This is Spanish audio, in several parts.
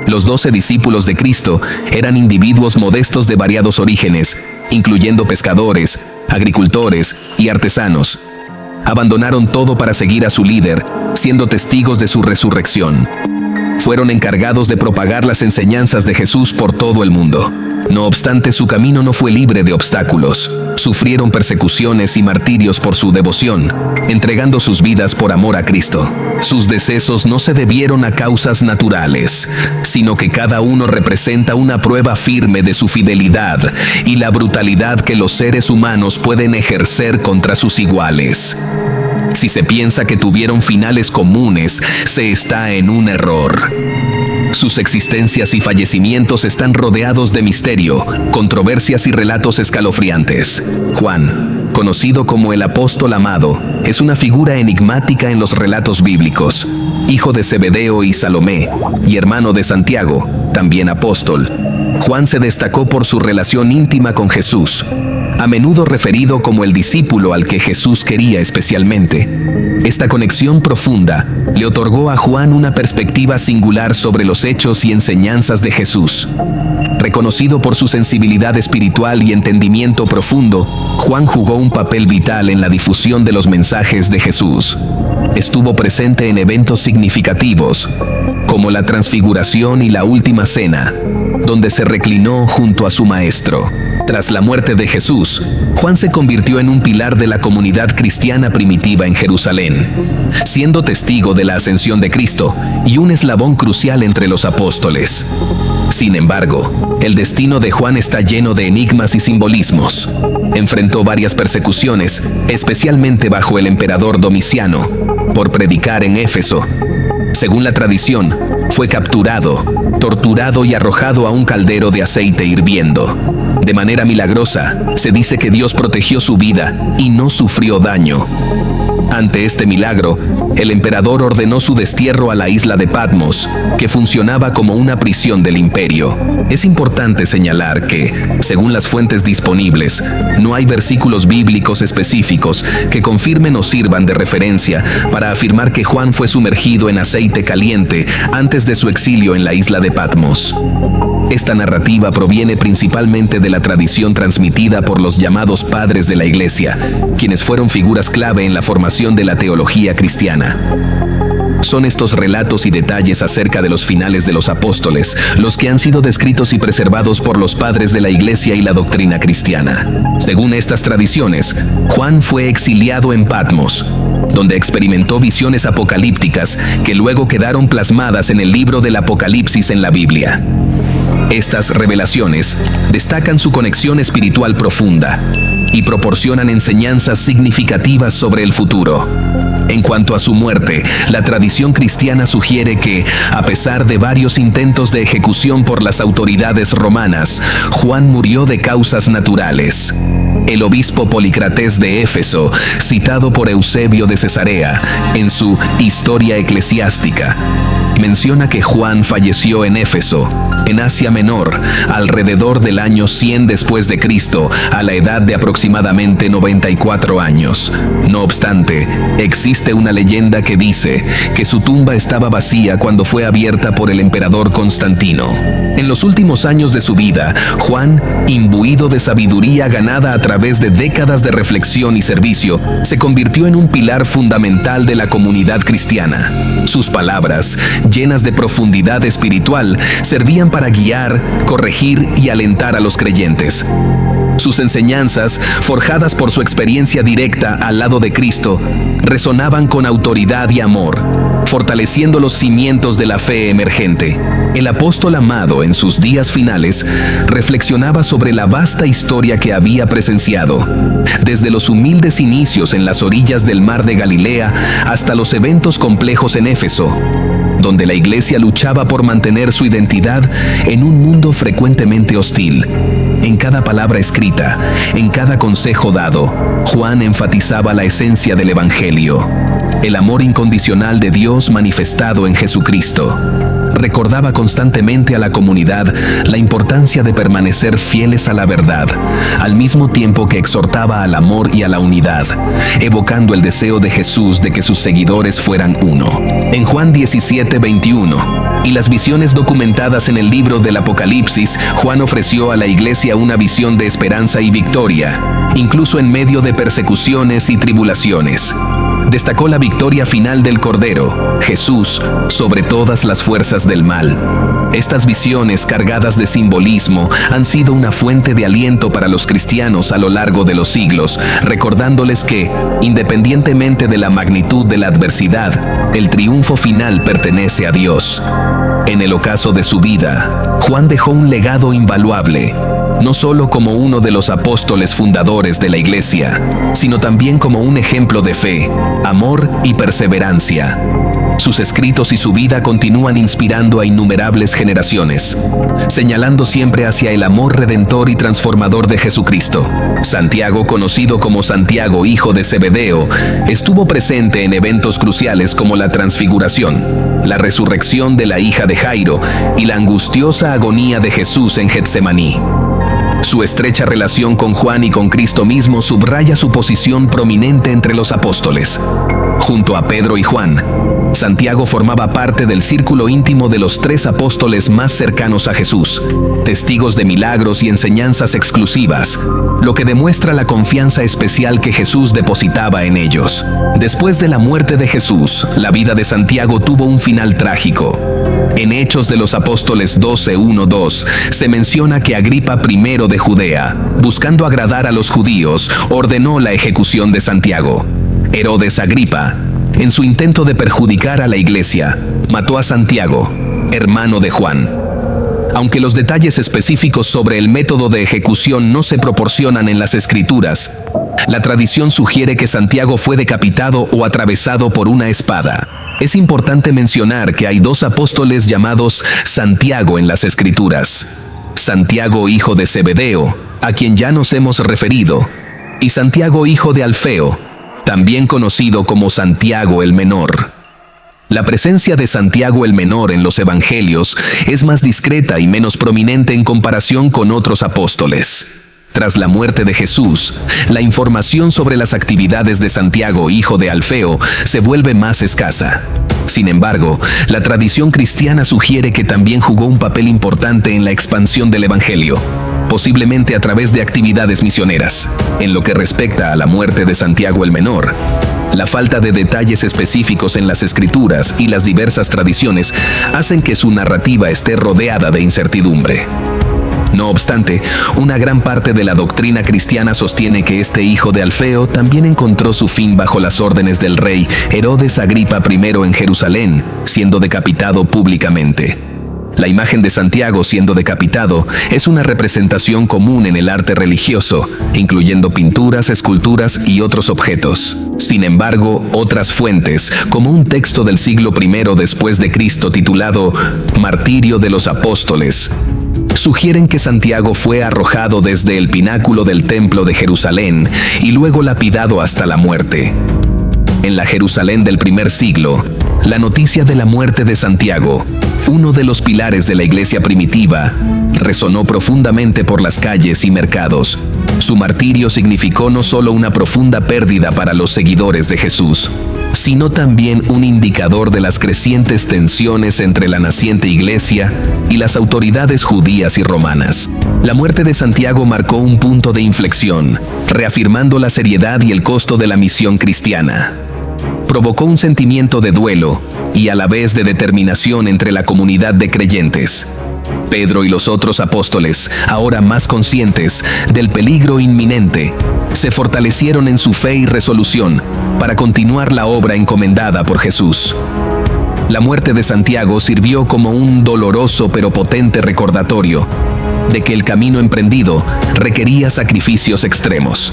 Los 12 discípulos de Cristo eran individuos modestos de variados orígenes, incluyendo pescadores, agricultores y artesanos. Abandonaron todo para seguir a su líder, siendo testigos de su resurrección. Fueron encargados de propagar las enseñanzas de Jesús por todo el mundo. No obstante, su camino no fue libre de obstáculos. Sufrieron persecuciones y martirios por su devoción, entregando sus vidas por amor a Cristo. Sus decesos no se debieron a causas naturales, sino que cada uno representa una prueba firme de su fidelidad y la brutalidad que los seres humanos pueden ejercer contra sus iguales. Si se piensa que tuvieron finales comunes, se está en un error. Sus existencias y fallecimientos están rodeados de misterio, controversias y relatos escalofriantes. Juan, conocido como el apóstol amado, es una figura enigmática en los relatos bíblicos. Hijo de Zebedeo y Salomé, y hermano de Santiago, también apóstol. Juan se destacó por su relación íntima con Jesús, a menudo referido como el discípulo al que Jesús quería especialmente. Esta conexión profunda le otorgó a Juan una perspectiva singular sobre los hechos y enseñanzas de Jesús. Reconocido por su sensibilidad espiritual y entendimiento profundo, Juan jugó un papel vital en la difusión de los mensajes de Jesús. Estuvo presente en eventos significativos, como la Transfiguración y la Última Cena, donde se reclinó junto a su maestro. Tras la muerte de Jesús, Juan se convirtió en un pilar de la comunidad cristiana primitiva en Jerusalén, siendo testigo de la ascensión de Cristo y un eslabón crucial entre los apóstoles. Sin embargo, el destino de Juan está lleno de enigmas y simbolismos. Enfrentó varias persecuciones, especialmente bajo el emperador Domiciano, por predicar en Éfeso. Según la tradición, fue capturado, torturado y arrojado a un caldero de aceite hirviendo. De manera milagrosa, se dice que Dios protegió su vida y no sufrió daño. Ante este milagro, el emperador ordenó su destierro a la isla de Patmos, que funcionaba como una prisión del imperio. Es importante señalar que, según las fuentes disponibles, no hay versículos bíblicos específicos que confirmen o sirvan de referencia para afirmar que Juan fue sumergido en aceite caliente antes de su exilio en la isla de Patmos. Esta narrativa proviene principalmente de la tradición transmitida por los llamados padres de la Iglesia, quienes fueron figuras clave en la formación de la teología cristiana. Son estos relatos y detalles acerca de los finales de los apóstoles los que han sido descritos y preservados por los padres de la Iglesia y la doctrina cristiana. Según estas tradiciones, Juan fue exiliado en Patmos, donde experimentó visiones apocalípticas que luego quedaron plasmadas en el libro del Apocalipsis en la Biblia. Estas revelaciones destacan su conexión espiritual profunda y proporcionan enseñanzas significativas sobre el futuro. En cuanto a su muerte, la tradición cristiana sugiere que, a pesar de varios intentos de ejecución por las autoridades romanas, Juan murió de causas naturales. El obispo Polícrates de Éfeso, citado por Eusebio de Cesarea en su Historia Eclesiástica, menciona que Juan falleció en Éfeso, en Asia Menor, alrededor del año 100 después de Cristo, a la edad de aproximadamente 94 años. No obstante, existe una leyenda que dice que su tumba estaba vacía cuando fue abierta por el emperador Constantino. En los últimos años de su vida, Juan, imbuido de sabiduría ganada a través de décadas de reflexión y servicio, se convirtió en un pilar fundamental de la comunidad cristiana. Sus palabras, llenas de profundidad espiritual, servían para guiar, corregir y alentar a los creyentes. Sus enseñanzas, forjadas por su experiencia directa al lado de Cristo, resonaban con autoridad y amor, fortaleciendo los cimientos de la fe emergente. El apóstol amado, en sus días finales, reflexionaba sobre la vasta historia que había presenciado, desde los humildes inicios en las orillas del mar de Galilea hasta los eventos complejos en Éfeso, donde la Iglesia luchaba por mantener su identidad en un mundo frecuentemente hostil. En cada palabra escrita, en cada consejo dado, Juan enfatizaba la esencia del Evangelio, el amor incondicional de Dios manifestado en Jesucristo. recordaba constantemente a la comunidad la importancia de permanecer fieles a la verdad, al mismo tiempo que exhortaba al amor y a la unidad, evocando el deseo de Jesús de que sus seguidores fueran uno. En Juan 17:21 y las visiones documentadas en el libro del Apocalipsis, Juan ofreció a la iglesia una visión de esperanza y victoria, incluso en medio de persecuciones y tribulaciones. Destacó la victoria final del Cordero, Jesús, sobre todas las fuerzas del mal. Estas visiones cargadas de simbolismo han sido una fuente de aliento para los cristianos a lo largo de los siglos, recordándoles que, independientemente de la magnitud de la adversidad, el triunfo final pertenece a Dios. En el ocaso de su vida, Juan dejó un legado invaluable, no solo como uno de los apóstoles fundadores de la Iglesia, sino también como un ejemplo de fe, amor y perseverancia. Sus escritos y su vida continúan inspirando a innumerables generaciones, señalando siempre hacia el amor redentor y transformador de Jesucristo. Santiago, conocido como Santiago, hijo de Zebedeo, estuvo presente en eventos cruciales como la transfiguración, la resurrección de la hija de Jairo y la angustiosa agonía de Jesús en Getsemaní. Su estrecha relación con Juan y con Cristo mismo subraya su posición prominente entre los apóstoles. Junto a Pedro y Juan, Santiago formaba parte del círculo íntimo de los 3 apóstoles más cercanos a Jesús, testigos de milagros y enseñanzas exclusivas, lo que demuestra la confianza especial que Jesús depositaba en ellos. Después de la muerte de Jesús, la vida de Santiago tuvo un final trágico. En Hechos de los Apóstoles 12:1-2 se menciona que Agripa I de Judea, buscando agradar a los judíos, ordenó la ejecución de Santiago. Herodes Agripa, en su intento de perjudicar a la iglesia, mató a Santiago, hermano de Juan. Aunque los detalles específicos sobre el método de ejecución no se proporcionan en las Escrituras, la tradición sugiere que Santiago fue decapitado o atravesado por una espada. Es importante mencionar que hay 2 apóstoles llamados Santiago en las Escrituras: Santiago, hijo de Zebedeo, a quien ya nos hemos referido, y Santiago, hijo de Alfeo, también conocido como Santiago el Menor. La presencia de Santiago el Menor en los Evangelios es más discreta y menos prominente en comparación con otros apóstoles. Tras la muerte de Jesús, la información sobre las actividades de Santiago, hijo de Alfeo, se vuelve más escasa. Sin embargo, la tradición cristiana sugiere que también jugó un papel importante en la expansión del Evangelio, posiblemente a través de actividades misioneras. En lo que respecta a la muerte de Santiago el Menor, la falta de detalles específicos en las Escrituras y las diversas tradiciones hacen que su narrativa esté rodeada de incertidumbre. No obstante, una gran parte de la doctrina cristiana sostiene que este hijo de Alfeo también encontró su fin bajo las órdenes del rey Herodes Agripa I en Jerusalén, siendo decapitado públicamente. La imagen de Santiago siendo decapitado es una representación común en el arte religioso, incluyendo pinturas, esculturas y otros objetos. Sin embargo, otras fuentes, como un texto del siglo I después de Cristo titulado Martirio de los Apóstoles, sugieren que Santiago fue arrojado desde el pináculo del templo de Jerusalén y luego lapidado hasta la muerte. En la Jerusalén del primer siglo, la noticia de la muerte de Santiago, uno de los pilares de la iglesia primitiva, resonó profundamente por las calles y mercados. Su martirio significó no solo una profunda pérdida para los seguidores de Jesús, sino también un indicador de las crecientes tensiones entre la naciente iglesia y las autoridades judías y romanas. La muerte de Santiago marcó un punto de inflexión, reafirmando la seriedad y el costo de la misión cristiana. Provocó un sentimiento de duelo y a la vez de determinación entre la comunidad de creyentes. Pedro y los otros apóstoles, ahora más conscientes del peligro inminente, se fortalecieron en su fe y resolución para continuar la obra encomendada por Jesús. La muerte de Santiago sirvió como un doloroso pero potente recordatorio de que el camino emprendido requería sacrificios extremos.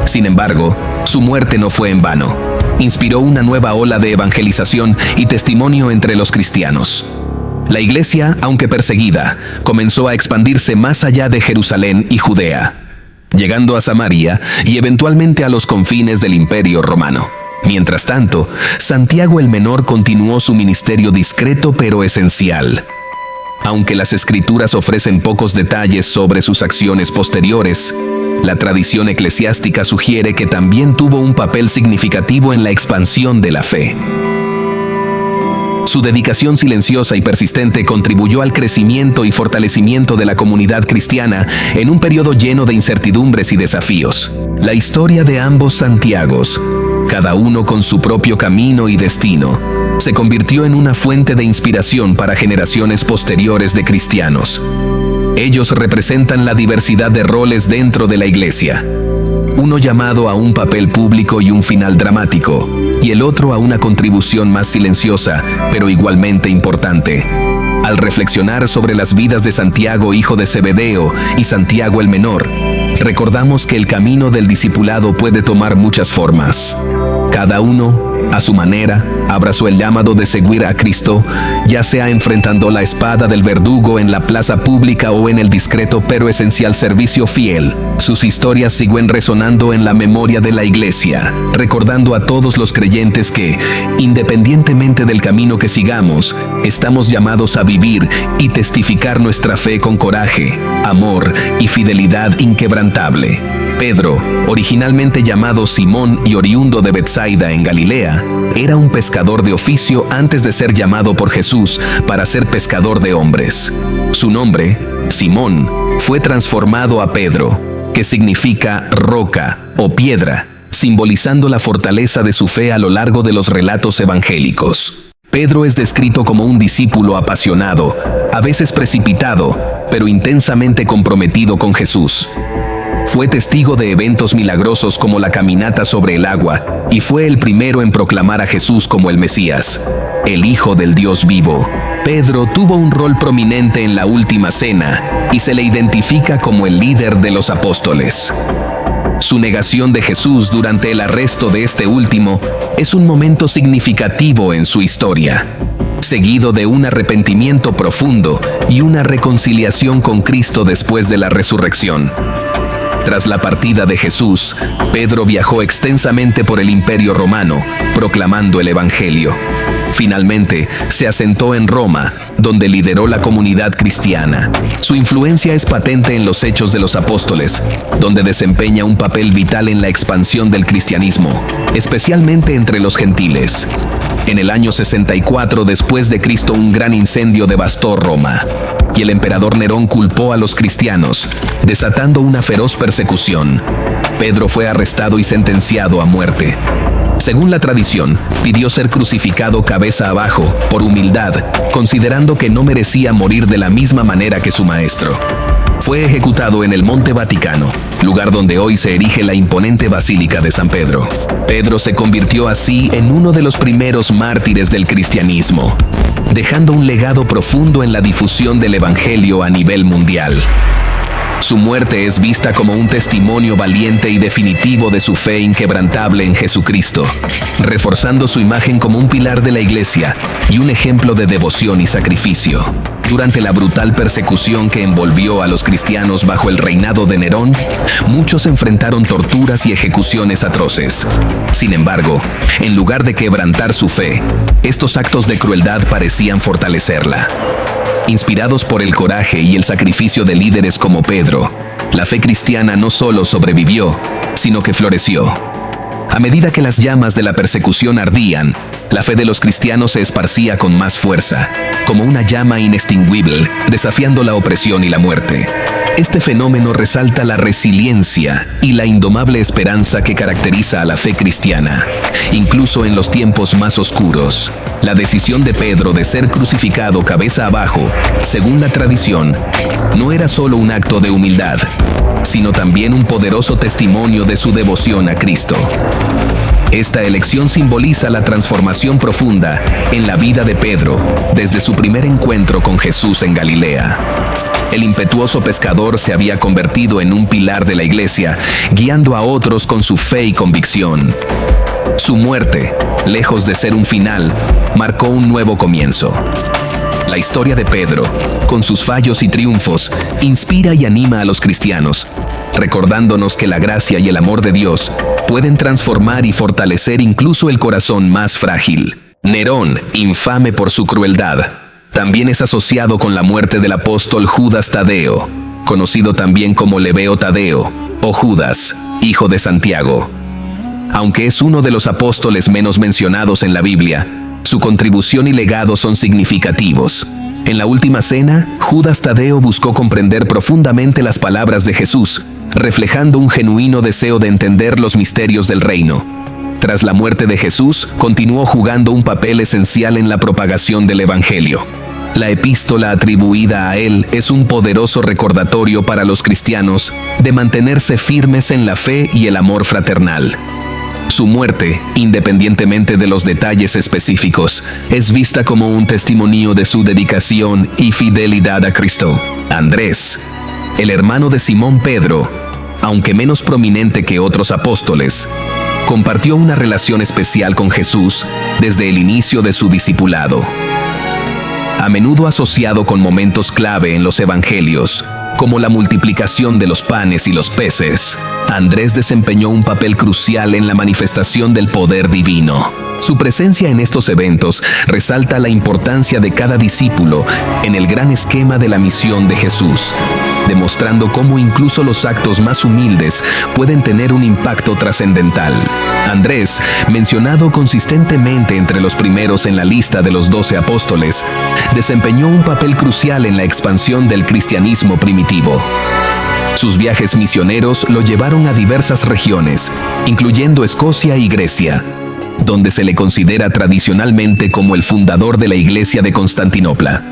Sin embargo, su muerte no fue en vano. Inspiró una nueva ola de evangelización y testimonio entre los cristianos. La iglesia, aunque perseguida, comenzó a expandirse más allá de Jerusalén y Judea, llegando a Samaria y eventualmente a los confines del Imperio Romano. Mientras tanto, Santiago el Menor continuó su ministerio discreto pero esencial. Aunque las Escrituras ofrecen pocos detalles sobre sus acciones posteriores, la tradición eclesiástica sugiere que también tuvo un papel significativo en la expansión de la fe. Su dedicación silenciosa y persistente contribuyó al crecimiento y fortalecimiento de la comunidad cristiana en un periodo lleno de incertidumbres y desafíos. La historia de ambos Santiagos, cada uno con su propio camino y destino, se convirtió en una fuente de inspiración para generaciones posteriores de cristianos. Ellos representan la diversidad de roles dentro de la iglesia, uno llamado a un papel público y un final dramático, y el otro a una contribución más silenciosa, pero igualmente importante. Al reflexionar sobre las vidas de Santiago, hijo de Zebedeo, y Santiago el Menor, recordamos que el camino del discipulado puede tomar muchas formas. Cada uno, a su manera, abrazó el llamado de seguir a Cristo, ya sea enfrentando la espada del verdugo en la plaza pública o en el discreto pero esencial servicio fiel. Sus historias siguen resonando en la memoria de la iglesia, recordando a todos los creyentes que, independientemente del camino que sigamos, estamos llamados a vivir y testificar nuestra fe con coraje, amor y fidelidad inquebrantable. Pedro, originalmente llamado Simón y oriundo de Betsaida en Galilea, era un pescador de oficio antes de ser llamado por Jesús para ser pescador de hombres. Su nombre, Simón, fue transformado a Pedro, que significa roca o piedra, simbolizando la fortaleza de su fe a lo largo de los relatos evangélicos. Pedro es descrito como un discípulo apasionado, a veces precipitado, pero intensamente comprometido con Jesús. Fue testigo de eventos milagrosos como la caminata sobre el agua y fue el primero en proclamar a Jesús como el Mesías, el Hijo del Dios vivo. Pedro tuvo un rol prominente en la última cena y se le identifica como el líder de los apóstoles. Su negación de Jesús durante el arresto de este último es un momento significativo en su historia, seguido de un arrepentimiento profundo y una reconciliación con Cristo después de la resurrección. Tras la partida de Jesús, Pedro viajó extensamente por el Imperio Romano, proclamando el Evangelio. Finalmente, se asentó en Roma, donde lideró la comunidad cristiana. Su influencia es patente en los Hechos de los Apóstoles, donde desempeña un papel vital en la expansión del cristianismo, especialmente entre los gentiles. En el año 64 después de Cristo, un gran incendio devastó Roma, y el emperador Nerón culpó a los cristianos, desatando una feroz persecución. Pedro fue arrestado y sentenciado a muerte. Según la tradición, pidió ser crucificado cabeza abajo, por humildad, considerando que no merecía morir de la misma manera que su maestro. Fue ejecutado en el Monte Vaticano, lugar donde hoy se erige la imponente Basílica de San Pedro. Pedro se convirtió así en uno de los primeros mártires del cristianismo, dejando un legado profundo en la difusión del Evangelio a nivel mundial. Su muerte es vista como un testimonio valiente y definitivo de su fe inquebrantable en Jesucristo, reforzando su imagen como un pilar de la Iglesia y un ejemplo de devoción y sacrificio. Durante la brutal persecución que envolvió a los cristianos bajo el reinado de Nerón, muchos enfrentaron torturas y ejecuciones atroces. Sin embargo, en lugar de quebrantar su fe, estos actos de crueldad parecían fortalecerla. Inspirados por el coraje y el sacrificio de líderes como Pedro, la fe cristiana no solo sobrevivió, sino que floreció. A medida que las llamas de la persecución ardían, la fe de los cristianos se esparcía con más fuerza, como una llama inextinguible, desafiando la opresión y la muerte. Este fenómeno resalta la resiliencia y la indomable esperanza que caracteriza a la fe cristiana, incluso en los tiempos más oscuros. La decisión de Pedro de ser crucificado cabeza abajo, según la tradición, no era solo un acto de humildad, sino también un poderoso testimonio de su devoción a Cristo. Esta elección simboliza la transformación profunda en la vida de Pedro desde su primer encuentro con Jesús en Galilea. El impetuoso pescador se había convertido en un pilar de la iglesia, guiando a otros con su fe y convicción. Su muerte, lejos de ser un final, marcó un nuevo comienzo. La historia de Pedro, con sus fallos y triunfos, inspira y anima a los cristianos, recordándonos que la gracia y el amor de Dios pueden transformar y fortalecer incluso el corazón más frágil. Nerón, infame por su crueldad, también es asociado con la muerte del apóstol Judas Tadeo, conocido también como Lebeo Tadeo o Judas, hijo de Santiago. Aunque es uno de los apóstoles menos mencionados en la Biblia, su contribución y legado son significativos. En la última cena, Judas Tadeo buscó comprender profundamente las palabras de Jesús, reflejando un genuino deseo de entender los misterios del reino. Tras la muerte de Jesús, continuó jugando un papel esencial en la propagación del Evangelio. La epístola atribuida a él es un poderoso recordatorio para los cristianos de mantenerse firmes en la fe y el amor fraternal. Su muerte, independientemente de los detalles específicos, es vista como un testimonio de su dedicación y fidelidad a Cristo. Andrés, el hermano de Simón Pedro, aunque menos prominente que otros apóstoles, compartió una relación especial con Jesús desde el inicio de su discipulado. A menudo asociado con momentos clave en los evangelios, como la multiplicación de los panes y los peces, Andrés desempeñó un papel crucial en la manifestación del poder divino. Su presencia en estos eventos resalta la importancia de cada discípulo en el gran esquema de la misión de Jesús, demostrando cómo incluso los actos más humildes pueden tener un impacto trascendental. Andrés, mencionado consistentemente entre los primeros en la lista de los 12 apóstoles, desempeñó un papel crucial en la expansión del cristianismo primitivo. Sus viajes misioneros lo llevaron a diversas regiones, incluyendo Escocia y Grecia, donde se le considera tradicionalmente como el fundador de la Iglesia de Constantinopla.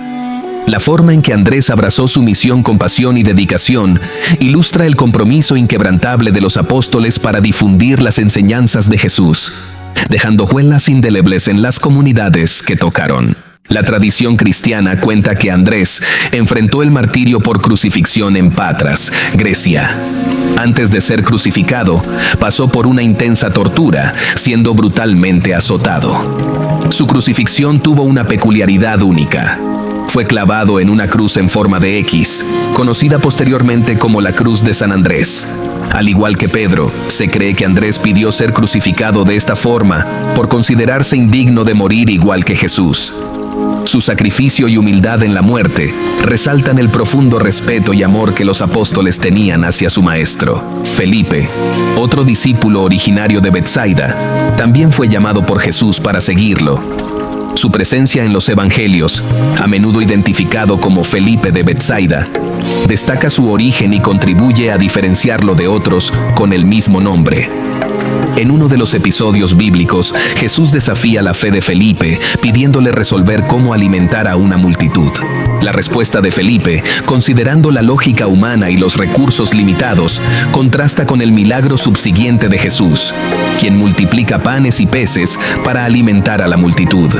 La forma en que Andrés abrazó su misión con pasión y dedicación ilustra el compromiso inquebrantable de los apóstoles para difundir las enseñanzas de Jesús, dejando huellas indelebles en las comunidades que tocaron. La tradición cristiana cuenta que Andrés enfrentó el martirio por crucifixión en Patras, Grecia. Antes de ser crucificado, pasó por una intensa tortura, siendo brutalmente azotado. Su crucifixión tuvo una peculiaridad única. Fue clavado en una cruz en forma de X, conocida posteriormente como la Cruz de San Andrés. Al igual que Pedro, se cree que Andrés pidió ser crucificado de esta forma por considerarse indigno de morir igual que Jesús. Su sacrificio y humildad en la muerte resaltan el profundo respeto y amor que los apóstoles tenían hacia su maestro. Felipe, otro discípulo originario de Betsaida, también fue llamado por Jesús para seguirlo. Su presencia en los evangelios, a menudo identificado como Felipe de Betsaida, destaca su origen y contribuye a diferenciarlo de otros con el mismo nombre. En uno de los episodios bíblicos, Jesús desafía la fe de Felipe, pidiéndole resolver cómo alimentar a una multitud. La respuesta de Felipe, considerando la lógica humana y los recursos limitados, contrasta con el milagro subsiguiente de Jesús, quien multiplica panes y peces para alimentar a la multitud.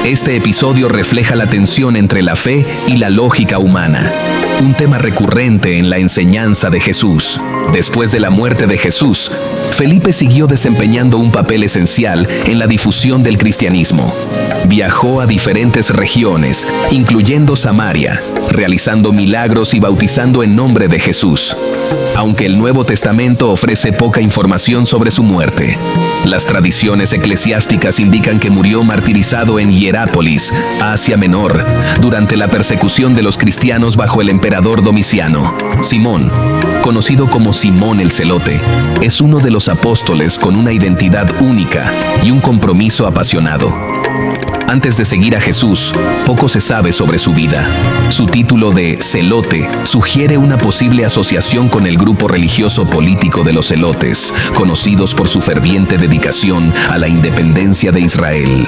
Este episodio refleja la tensión entre la fe y la lógica humana, un tema recurrente en la enseñanza de Jesús. Después de la muerte de Jesús, Felipe siguió desempeñando un papel esencial en la difusión del cristianismo. Viajó a diferentes regiones, incluyendo Samaria, realizando milagros y bautizando en nombre de Jesús. Aunque el Nuevo Testamento ofrece poca información sobre su muerte, las tradiciones eclesiásticas indican que murió martirizado en Hierápolis, Asia Menor, durante la persecución de los cristianos bajo el emperador Domiciano. Simón, conocido como Simón el Celote, es uno de los apóstoles con una identidad única y un compromiso apasionado. Antes de seguir a Jesús, poco se sabe sobre su vida. Su título de celote sugiere una posible asociación con el grupo religioso político de los celotes, conocidos por su ferviente dedicación a la independencia de Israel.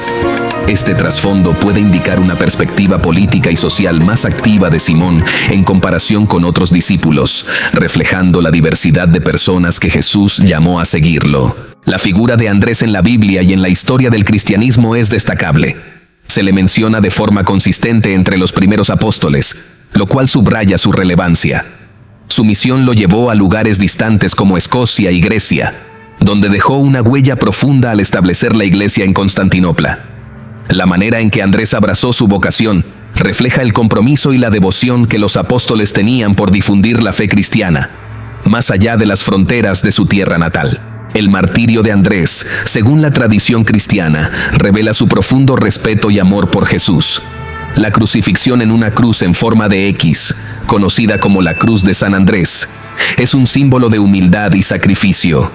Este trasfondo puede indicar una perspectiva política y social más activa de Simón en comparación con otros discípulos, reflejando la diversidad de personas que Jesús llamó a seguirlo. La figura de Andrés en la Biblia y en la historia del cristianismo es destacable. Se le menciona de forma consistente entre los primeros apóstoles, lo cual subraya su relevancia. Su misión lo llevó a lugares distantes como Escocia y Grecia, donde dejó una huella profunda al establecer la iglesia en Constantinopla. La manera en que Andrés abrazó su vocación refleja el compromiso y la devoción que los apóstoles tenían por difundir la fe cristiana, más allá de las fronteras de su tierra natal. El martirio de Andrés, según la tradición cristiana, revela su profundo respeto y amor por Jesús. La crucifixión en una cruz en forma de X, conocida como la Cruz de San Andrés, es un símbolo de humildad y sacrificio.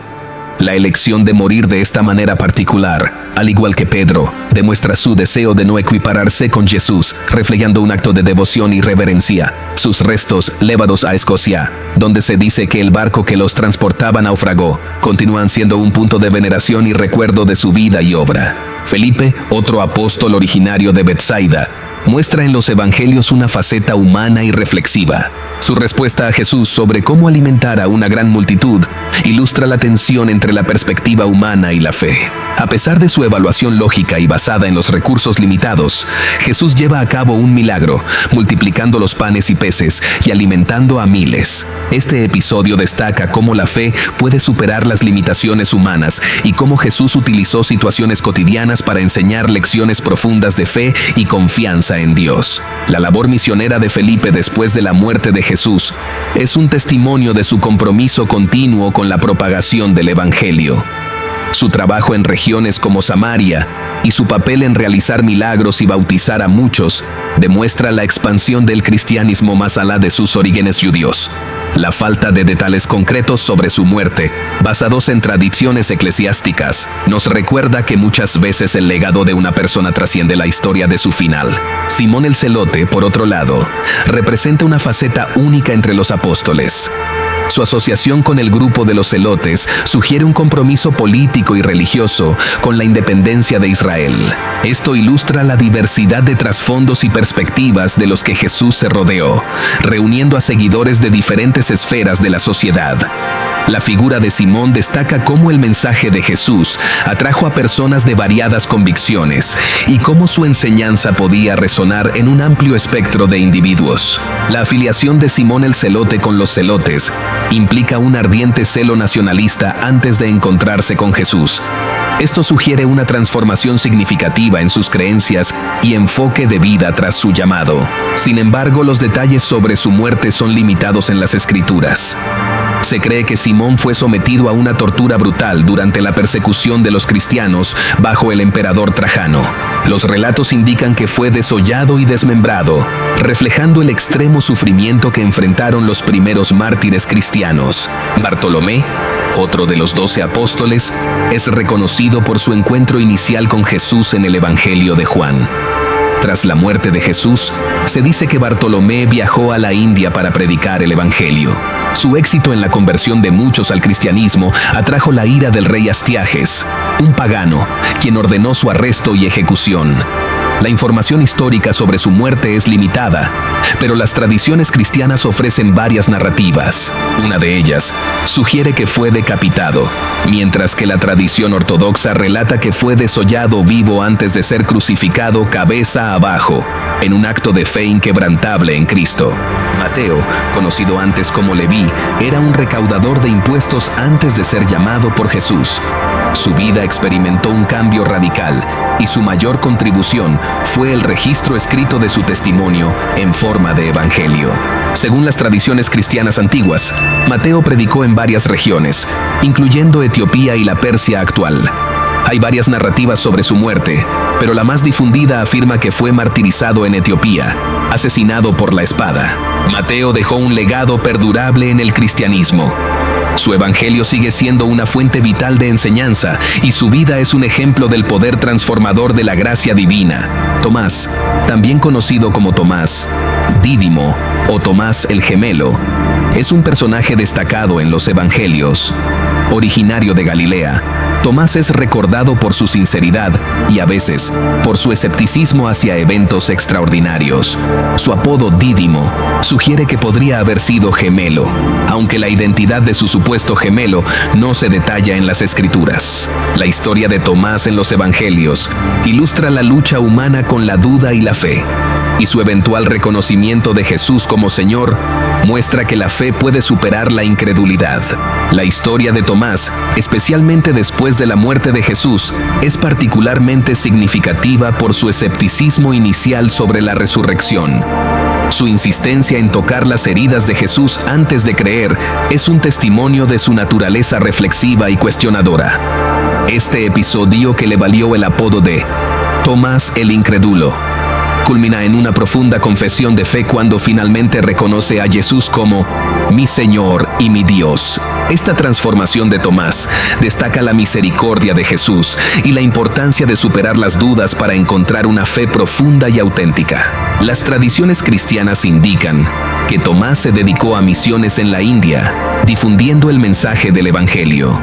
La elección de morir de esta manera particular, al igual que Pedro, demuestra su deseo de no equipararse con Jesús, reflejando un acto de devoción y reverencia. Sus restos, llevados a Escocia, donde se dice que el barco que los transportaba naufragó, continúan siendo un punto de veneración y recuerdo de su vida y obra. Felipe, otro apóstol originario de Betsaida, muestra en los evangelios una faceta humana y reflexiva. Su respuesta a Jesús sobre cómo alimentar a una gran multitud ilustra la tensión entre la perspectiva humana y la fe. A pesar de su evaluación lógica y basada en los recursos limitados, Jesús lleva a cabo un milagro, multiplicando los panes y peces y alimentando a miles. Este episodio destaca cómo la fe puede superar las limitaciones humanas y cómo Jesús utilizó situaciones cotidianas para enseñar lecciones profundas de fe y confianza en Dios. La labor misionera de Felipe después de la muerte de Jesús es un testimonio de su compromiso continuo con la propagación del Evangelio. Su trabajo en regiones como Samaria y su papel en realizar milagros y bautizar a muchos demuestra la expansión del cristianismo más allá de sus orígenes judíos. La falta de detalles concretos sobre su muerte, basados en tradiciones eclesiásticas, nos recuerda que muchas veces el legado de una persona trasciende la historia de su final. Simón el Celote, por otro lado, representa una faceta única entre los apóstoles. Su asociación con el grupo de los celotes sugiere un compromiso político y religioso con la independencia de Israel. Esto ilustra la diversidad de trasfondos y perspectivas de los que Jesús se rodeó, reuniendo a seguidores de diferentes esferas de la sociedad. La figura de Simón destaca cómo el mensaje de Jesús atrajo a personas de variadas convicciones y cómo su enseñanza podía resonar en un amplio espectro de individuos. La afiliación de Simón el Celote con los celotes implica un ardiente celo nacionalista antes de encontrarse con Jesús. Esto sugiere una transformación significativa en sus creencias y enfoque de vida tras su llamado. Sin embargo, los detalles sobre su muerte son limitados en las Escrituras. Se cree que Simón fue sometido a una tortura brutal durante la persecución de los cristianos bajo el emperador Trajano. Los relatos indican que fue desollado y desmembrado, reflejando el extremo sufrimiento que enfrentaron los primeros mártires cristianos. Bartolomé, otro de los 12 apóstoles, es reconocido por su encuentro inicial con Jesús en el Evangelio de Juan. Tras la muerte de Jesús, se dice que Bartolomé viajó a la India para predicar el Evangelio. Su éxito en la conversión de muchos al cristianismo atrajo la ira del rey Astiages, un pagano, quien ordenó su arresto y ejecución. La información histórica sobre su muerte es limitada, pero las tradiciones cristianas ofrecen varias narrativas. Una de ellas sugiere que fue decapitado, mientras que la tradición ortodoxa relata que fue desollado vivo antes de ser crucificado cabeza abajo, en un acto de fe inquebrantable en Cristo. Mateo, conocido antes como Leví, era un recaudador de impuestos antes de ser llamado por Jesús. Su vida experimentó un cambio radical y su mayor contribución fue el registro escrito de su testimonio en forma de evangelio. Según las tradiciones cristianas antiguas, Mateo predicó en varias regiones, incluyendo Etiopía y la Persia actual. Hay varias narrativas sobre su muerte, pero la más difundida afirma que fue martirizado en Etiopía, asesinado por la espada. Mateo dejó un legado perdurable en el cristianismo. Su evangelio sigue siendo una fuente vital de enseñanza y su vida es un ejemplo del poder transformador de la gracia divina. Tomás, también conocido como Tomás Dídimo o Tomás el Gemelo, es un personaje destacado en los evangelios. Originario de Galilea, Tomás es recordado por su sinceridad y a veces por su escepticismo hacia eventos extraordinarios. Su apodo Dídimo sugiere que podría haber sido gemelo, aunque la identidad de su supuesto gemelo no se detalla en las Escrituras. La historia de Tomás en los Evangelios ilustra la lucha humana con la duda y la fe, y su eventual reconocimiento de Jesús como Señor muestra que la fe puede superar la incredulidad. La historia de Tomás, especialmente después de la muerte de Jesús, es particularmente significativa por su escepticismo inicial sobre la resurrección. Su insistencia en tocar las heridas de Jesús antes de creer es un testimonio de su naturaleza reflexiva y cuestionadora. Este episodio, que le valió el apodo de Tomás el Incrédulo, culmina en una profunda confesión de fe cuando finalmente reconoce a Jesús como mi Señor y mi Dios. Esta transformación de Tomás destaca la misericordia de Jesús y la importancia de superar las dudas para encontrar una fe profunda y auténtica. Las tradiciones cristianas indican que Tomás se dedicó a misiones en la India, difundiendo el mensaje del Evangelio.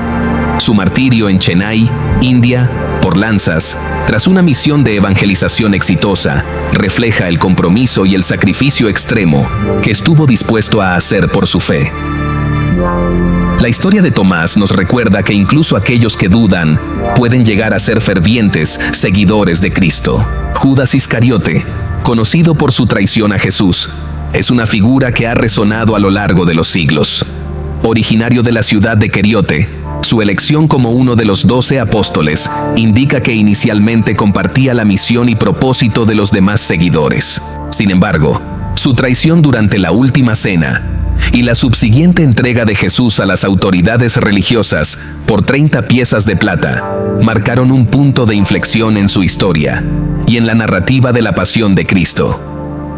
Su martirio en Chennai, India, por lanzas, tras una misión de evangelización exitosa, refleja el compromiso y el sacrificio extremo que estuvo dispuesto a hacer por su fe. La historia de Tomás nos recuerda que incluso aquellos que dudan pueden llegar a ser fervientes seguidores de Cristo. Judas Iscariote, conocido por su traición a Jesús, es una figura que ha resonado a lo largo de los siglos. Originario de la ciudad de Queriote, su elección como uno de los 12 apóstoles indica que inicialmente compartía la misión y propósito de los demás seguidores. Sin embargo, su traición durante la última cena y la subsiguiente entrega de Jesús a las autoridades religiosas por 30 piezas de plata marcaron un punto de inflexión en su historia y en la narrativa de la pasión de Cristo.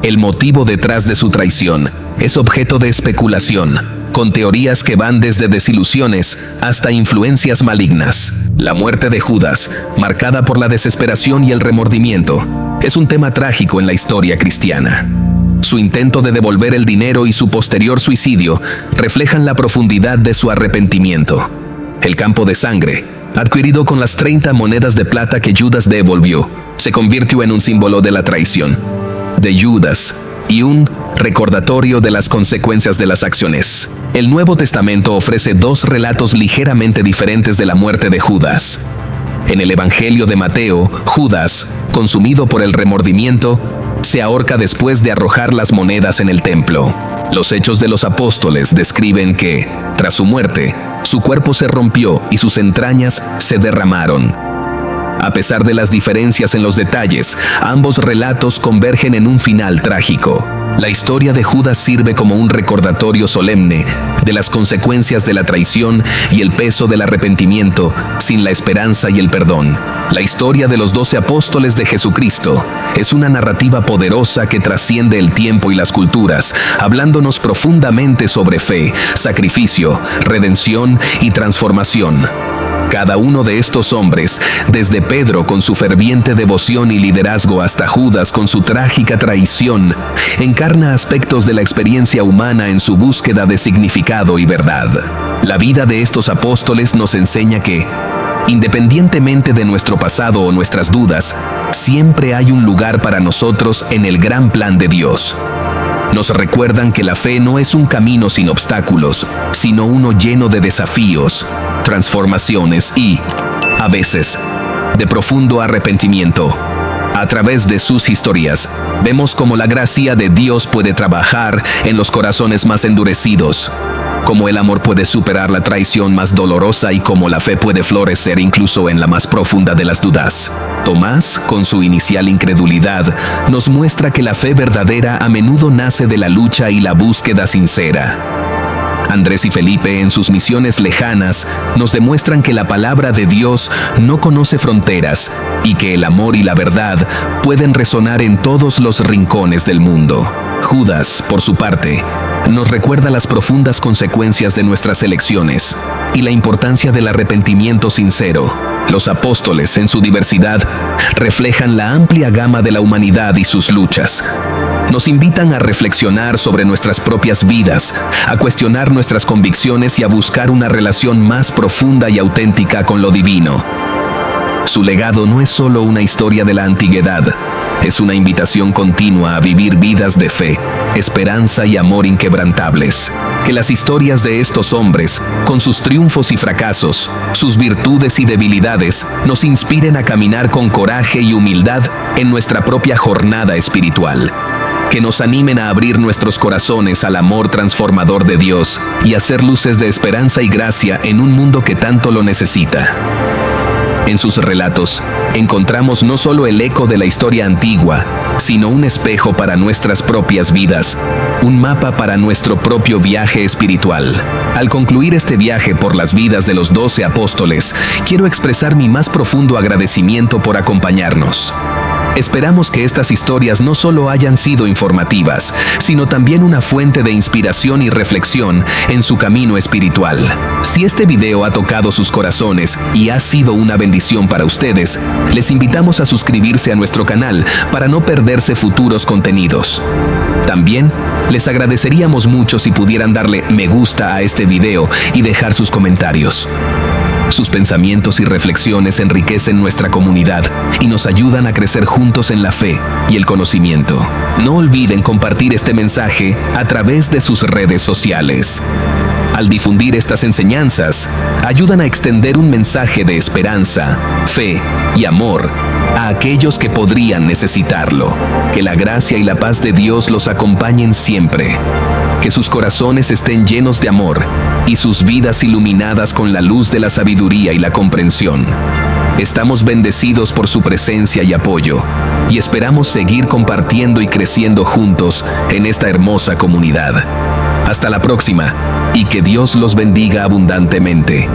El motivo detrás de su traición es objeto de especulación, con teorías que van desde desilusiones hasta influencias malignas. La muerte de Judas, marcada por la desesperación y el remordimiento, es un tema trágico en la historia cristiana. Su intento de devolver el dinero y su posterior suicidio reflejan la profundidad de su arrepentimiento. El campo de sangre, adquirido con las 30 monedas de plata que Judas devolvió, se convirtió en un símbolo de la traición de Judas y un recordatorio de las consecuencias de las acciones. El Nuevo Testamento ofrece dos relatos ligeramente diferentes de la muerte de Judas. En el Evangelio de Mateo, Judas, consumido por el remordimiento, se ahorca después de arrojar las monedas en el templo. Los Hechos de los Apóstoles describen que, tras su muerte, su cuerpo se rompió y sus entrañas se derramaron. A pesar de las diferencias en los detalles, ambos relatos convergen en un final trágico. La historia de Judas sirve como un recordatorio solemne de las consecuencias de la traición y el peso del arrepentimiento sin la esperanza y el perdón. La historia de los 12 apóstoles de Jesucristo es una narrativa poderosa que trasciende el tiempo y las culturas, hablándonos profundamente sobre fe, sacrificio, redención y transformación. Cada uno de estos hombres, desde Pedro con su ferviente devoción y liderazgo hasta Judas con su trágica traición, encarna aspectos de la experiencia humana en su búsqueda de significado y verdad. La vida de estos apóstoles nos enseña que, independientemente de nuestro pasado o nuestras dudas, siempre hay un lugar para nosotros en el gran plan de Dios. Nos recuerdan que la fe no es un camino sin obstáculos, sino uno lleno de desafíos, transformaciones y, a veces, de profundo arrepentimiento. A través de sus historias, vemos cómo la gracia de Dios puede trabajar en los corazones más endurecidos, cómo el amor puede superar la traición más dolorosa y cómo la fe puede florecer incluso en la más profunda de las dudas. Tomás, con su inicial incredulidad, nos muestra que la fe verdadera a menudo nace de la lucha y la búsqueda sincera. Andrés y Felipe, en sus misiones lejanas, nos demuestran que la palabra de Dios no conoce fronteras y que el amor y la verdad pueden resonar en todos los rincones del mundo. Judas, por su parte, nos recuerda las profundas consecuencias de nuestras elecciones y la importancia del arrepentimiento sincero. Los apóstoles, en su diversidad, reflejan la amplia gama de la humanidad y sus luchas. Nos invitan a reflexionar sobre nuestras propias vidas, a cuestionar nuestras convicciones y a buscar una relación más profunda y auténtica con lo divino. Su legado no es solo una historia de la antigüedad, es una invitación continua a vivir vidas de fe, esperanza y amor inquebrantables. Que las historias de estos hombres, con sus triunfos y fracasos, sus virtudes y debilidades, nos inspiren a caminar con coraje y humildad en nuestra propia jornada espiritual. Que nos animen a abrir nuestros corazones al amor transformador de Dios y a ser luces de esperanza y gracia en un mundo que tanto lo necesita. En sus relatos, encontramos no solo el eco de la historia antigua, sino un espejo para nuestras propias vidas, un mapa para nuestro propio viaje espiritual. Al concluir este viaje por las vidas de los 12 apóstoles, quiero expresar mi más profundo agradecimiento por acompañarnos. Esperamos que estas historias no solo hayan sido informativas, sino también una fuente de inspiración y reflexión en su camino espiritual. Si este video ha tocado sus corazones y ha sido una bendición para ustedes, les invitamos a suscribirse a nuestro canal para no perderse futuros contenidos. También les agradeceríamos mucho si pudieran darle me gusta a este video y dejar sus comentarios. Sus pensamientos y reflexiones enriquecen nuestra comunidad y nos ayudan a crecer juntos en la fe y el conocimiento. No olviden compartir este mensaje a través de sus redes sociales. Al difundir estas enseñanzas, ayudan a extender un mensaje de esperanza, fe y amor a aquellos que podrían necesitarlo. Que la gracia y la paz de Dios los acompañen siempre. Que sus corazones estén llenos de amor y sus vidas iluminadas con la luz de la sabiduría y la comprensión. Estamos bendecidos por su presencia y apoyo, y esperamos seguir compartiendo y creciendo juntos en esta hermosa comunidad. Hasta la próxima, y que Dios los bendiga abundantemente.